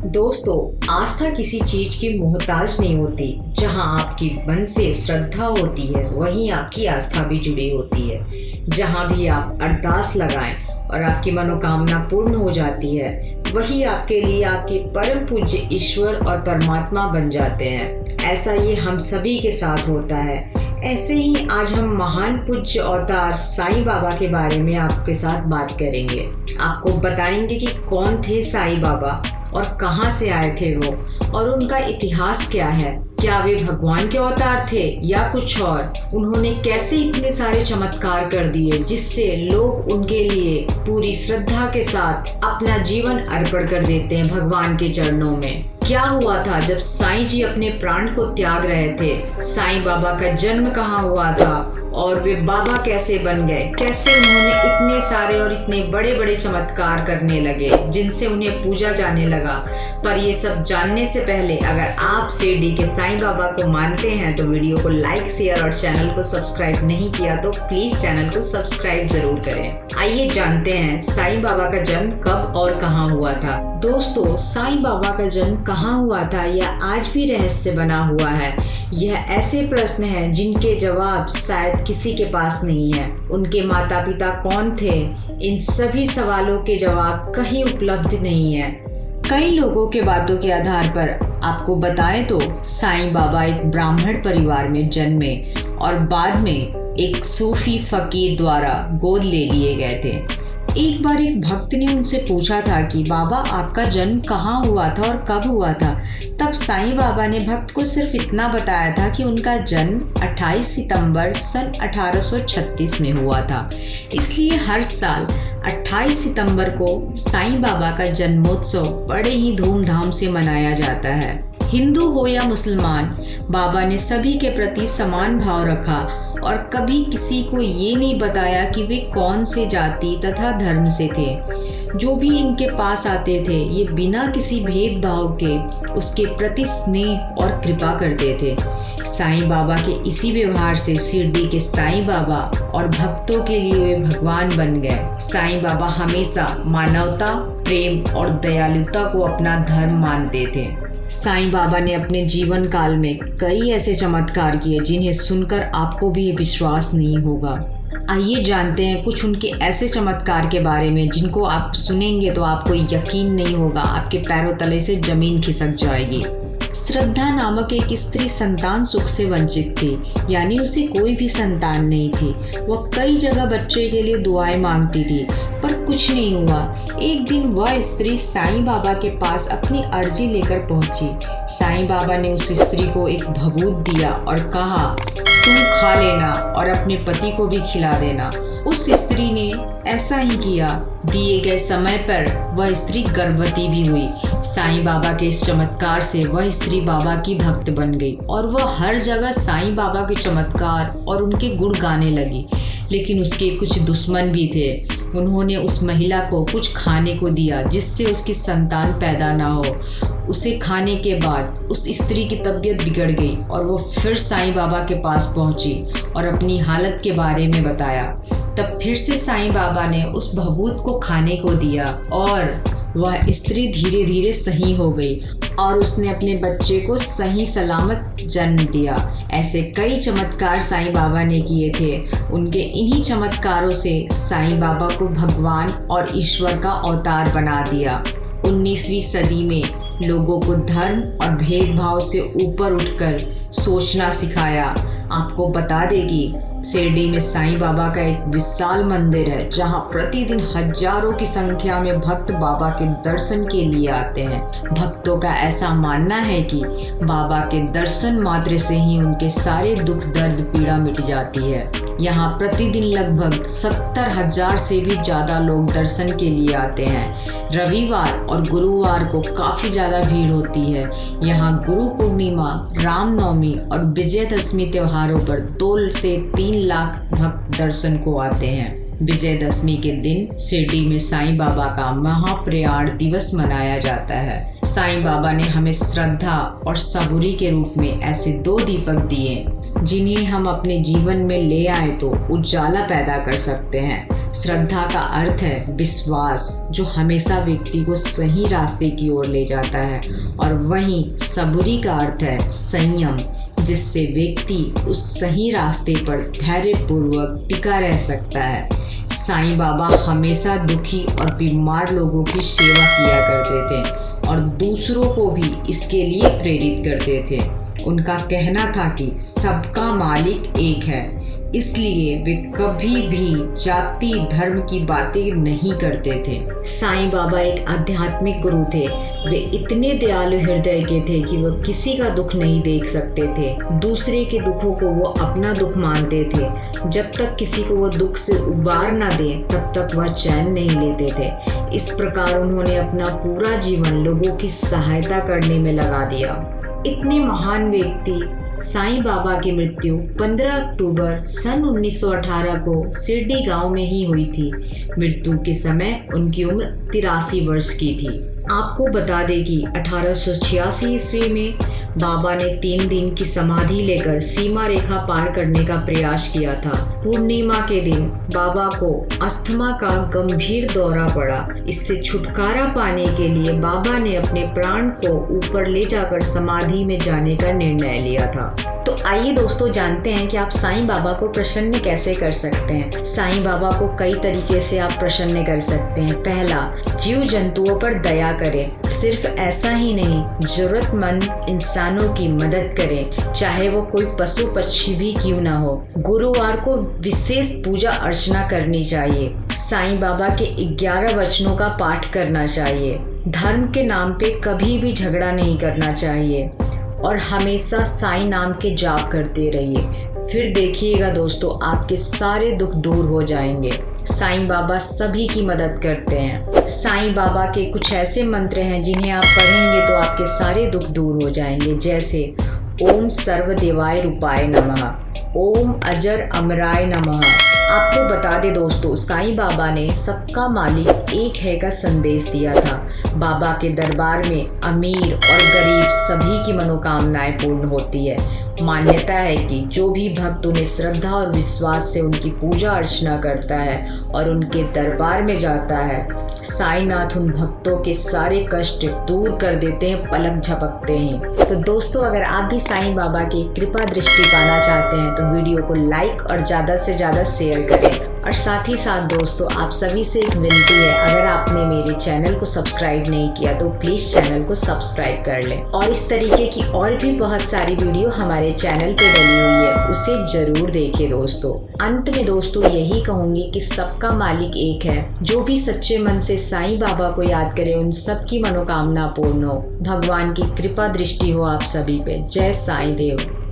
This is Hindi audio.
दोस्तों, आस्था किसी चीज की मोहताज नहीं होती। जहां आपकी मन से श्रद्धा होती है वहीं आपकी आस्था भी जुड़ी होती है। जहां भी आप अरदास लगाएं और आपकी मनोकामना पूर्ण हो जाती है, वही आपके लिए आपके परम पूज्य ईश्वर और परमात्मा बन जाते हैं। ऐसा ये हम सभी के साथ होता है। ऐसे ही आज हम महान पूज्य अवतार साईं बाबा के बारे में आपके साथ बात करेंगे। आपको बताएंगे कि कौन थे साईं बाबा और कहां से आए थे वो, और उनका इतिहास क्या है। क्या वे भगवान के अवतार थे या कुछ और? उन्होंने कैसे इतने सारे चमत्कार कर दिए जिससे लोग उनके लिए पूरी श्रद्धा के साथ अपना जीवन अर्पण कर देते हैं भगवान के चरणों में। क्या हुआ था जब साईं जी अपने प्राण को त्याग रहे थे? साईं बाबा का जन्म कहाँ हुआ था और वे बाबा कैसे बन गए? कैसे उन्होंने इतने सारे और इतने बड़े बड़े चमत्कार करने लगे जिनसे उन्हें पूजा जाने लगा? पर ये सब जानने से पहले अगर आप शिरडी के साईं बाबा को मानते हैं तो वीडियो को लाइक, शेयर और चैनल को सब्सक्राइब नहीं किया तो प्लीज चैनल को सब्सक्राइब जरूर करें। आइए जानते हैं साईं बाबा का जन्म कब और कहाँ हुआ था। दोस्तों, साईं बाबा का जन्म कहाँ हुआ था यह आज भी रहस्य बना हुआ है। यह ऐसे प्रश्न हैं जिनके जवाब शायद किसी के पास नहीं है। उनके माता पिता कौन थे, इन सभी सवालों के जवाब कहीं उपलब्ध नहीं है। कई लोगों के बातों के आधार पर आपको बताएं तो साईं बाबा एक ब्राह्मण परिवार में जन्मे और बाद में एक सूफी फकीर द्वारा गोद ले लिए गए थे। एक बार एक भक्त ने उनसे पूछा था कि बाबा, आपका जन्म कहाँ हुआ था और कब हुआ था? तब साईं बाबा ने भक्त को सिर्फ इतना बताया था कि उनका जन्म 28 सितंबर सन 1836 में हुआ था। इसलिए हर साल 28 सितंबर को साईं बाबा का जन्मोत्सव बड़े ही धूमधाम से मनाया जाता है। हिंदू हो या मुसलमान, बाबा ने सभी के प्रति समान भाव रखा और कभी किसी को ये नहीं बताया कि वे कौन से जाति तथा धर्म से थे। जो भी इनके पास आते थे ये बिना किसी भेदभाव के उसके प्रति स्नेह और कृपा करते थे। साईं बाबा के इसी व्यवहार से शिरडी के साईं बाबा और भक्तों के लिए वे भगवान बन गए। साईं बाबा हमेशा मानवता, प्रेम और दयालुता को अपना धर्म मानते थे। साईं बाबा ने अपने जीवन काल में कई ऐसे चमत्कार किए जिन्हें सुनकर आपको भी विश्वास नहीं होगा। आइए जानते हैं कुछ उनके ऐसे चमत्कार के बारे में जिनको आप सुनेंगे तो आपको यकीन नहीं होगा, आपके पैरों तले से जमीन खिसक जाएगी। श्रद्धा नामक एक स्त्री संतान सुख से वंचित थी, यानी उसे कोई भी संतान नहीं थी। वह कई जगह बच्चे के लिए दुआएं मांगती थी पर कुछ नहीं हुआ। एक दिन वह स्त्री साईं बाबा के पास अपनी अर्जी लेकर पहुंची। साईं बाबा ने उस स्त्री को एक भभूत दिया और कहा, तुम खा लेना और अपने पति को भी खिला देना। उस स्त्री ने ऐसा ही किया। दिए गए समय पर वह स्त्री गर्भवती भी हुई। साईं बाबा के इस चमत्कार से वह स्त्री बाबा की भक्त बन गई और वह हर जगह साईं बाबा के चमत्कार और उनके गुण गाने लगी। लेकिन उसके कुछ दुश्मन भी थे। उन्होंने उस महिला को कुछ खाने को दिया जिससे उसकी संतान पैदा ना हो। उसे खाने के बाद उस स्त्री की तबीयत बिगड़ गई और वो फिर साईं बाबा के पास पहुंची और अपनी हालत के बारे में बताया। तब फिर से साईं बाबा ने उस भभूत को खाने को दिया और वह स्त्री धीरे धीरे सही हो गई और उसने अपने बच्चे को सही सलामत जन्म दिया। ऐसे कई चमत्कार साईं बाबा ने किए थे। उनके इन्हीं चमत्कारों से साईं बाबा को भगवान और ईश्वर का अवतार बना दिया। 19वीं सदी में लोगों को धर्म और भेदभाव से ऊपर उठकर सोचना सिखाया। आपको बता देगी, शिरडी में साईं बाबा का एक विशाल मंदिर है जहां प्रतिदिन हजारों की संख्या में भक्त बाबा के दर्शन के लिए आते हैं। भक्तों का ऐसा मानना है कि बाबा के दर्शन मात्र से ही उनके सारे दुख दर्द पीड़ा मिट जाती है। यहाँ प्रतिदिन लगभग 70,000 से भी ज्यादा लोग दर्शन के लिए आते हैं। रविवार और गुरुवार को काफी ज्यादा भीड़ होती है। यहाँ गुरु पूर्णिमा, रामनवमी और विजयदशमी त्योहारों पर 2 से 3 लाख भक्त दर्शन को आते हैं। विजयदशमी के दिन शिरडी में साईं बाबा का महाप्रयाण दिवस मनाया जाता है। साईं बाबा ने हमें श्रद्धा और सबूरी के रूप में ऐसे 2 दीपक दिए जिन्हें हम अपने जीवन में ले आए तो उजाला पैदा कर सकते हैं। श्रद्धा का अर्थ है विश्वास, जो हमेशा व्यक्ति को सही रास्ते की ओर ले जाता है। और वहीं सबूरी का अर्थ है संयम, जिससे व्यक्ति उस सही रास्ते पर धैर्यपूर्वक टिका रह सकता है। साईं बाबा हमेशा दुखी और बीमार लोगों की सेवा किया करते थे और दूसरों को भी इसके लिए प्रेरित करते थे। उनका कहना था कि सबका मालिक एक है, इसलिए वे कभी भी जाति धर्म की बातें नहीं करते थे। साईं बाबा एक आध्यात्मिक गुरु थे। वे इतने दयालु हृदय के थे कि वह किसी का दुख नहीं देख सकते थे। दूसरे के दुखों को वो अपना दुख मानते थे। जब तक किसी को वो दुख से उबार ना दे तब तक वह चैन नहीं लेते थे। इस प्रकार उन्होंने अपना पूरा जीवन लोगों की सहायता करने में लगा दिया। इतने महान व्यक्ति साईं बाबा की मृत्यु 15 अक्टूबर सन 1918 को सिरडी गांव में ही हुई थी। मृत्यु के समय उनकी उम्र 83 वर्ष की थी। आपको बता दें कि 1886 ईस्वी में बाबा ने 3 दिन की समाधि लेकर सीमा रेखा पार करने का प्रयास किया था। पूर्णिमा के दिन बाबा को अस्थमा का गंभीर दौरा पड़ा। इससे छुटकारा पाने के लिए बाबा ने अपने प्राण को ऊपर ले जाकर समाधि में जाने का निर्णय लिया था। तो आइए दोस्तों जानते हैं कि आप साईं बाबा को प्रसन्न कैसे कर सकते हैं। साईं बाबा को कई तरीके से आप प्रसन्न कर सकते हैं। पहला, जीव जंतुओं पर दया करें। सिर्फ ऐसा ही नहीं, जरूरतमंद इंसानों की मदद करें, चाहे वो कोई पशु पक्षी भी क्यों ना हो। गुरुवार को विशेष पूजा अर्चना करनी चाहिए। साईं बाबा के 11 वचनों का पाठ करना चाहिए। धर्म के नाम पे कभी भी झगड़ा नहीं करना चाहिए और हमेशा साईं नाम के जाप करते रहिए। फिर देखिएगा दोस्तों, आपके सारे दुख दूर हो जाएंगे। साईं बाबा सभी की मदद करते हैं। साईं बाबा के कुछ ऐसे मंत्र हैं जिन्हें आप पढ़ेंगे तो आपके सारे दुख दूर हो जाएंगे। जैसे ओम सर्वदेवाय रूपाय नमः, ओम अजर अमराय नमः। आपको बता दें दोस्तों, साईं बाबा ने सबका मालिक एक है का संदेश दिया था। बाबा के दरबार में अमीर और गरीब सभी की मनोकामनाएं पूर्ण होती है। मान्यता है कि जो भी भक्त उन्हें श्रद्धा और विश्वास से उनकी पूजा अर्चना करता है और उनके दरबार में जाता है, साईंनाथ उन भक्तों के सारे कष्ट दूर कर देते हैं पलक झपकते ही। तो दोस्तों, अगर आप भी साईं बाबा की कृपा दृष्टि पाना चाहते हैं तो वीडियो को लाइक और ज़्यादा से ज़्यादा शेयर करें। और साथ ही साथ दोस्तों, आप सभी से एक विनती है, अगर आपने मेरे चैनल को सब्सक्राइब नहीं किया तो प्लीज़ चैनल को सब्सक्राइब कर लें। और इस तरीके की और भी बहुत सारी वीडियो हमारे चैनल पे डली हुई है, उसे जरूर देखिए दोस्तों। अंत में दोस्तों यही कहूँगी कि सबका मालिक एक है। जो भी सच्चे मन से साईं बाबा को याद करे उन सब की मनोकामना पूर्ण हो। भगवान की कृपा दृष्टि हो आप सभी पे। जय साईं देव।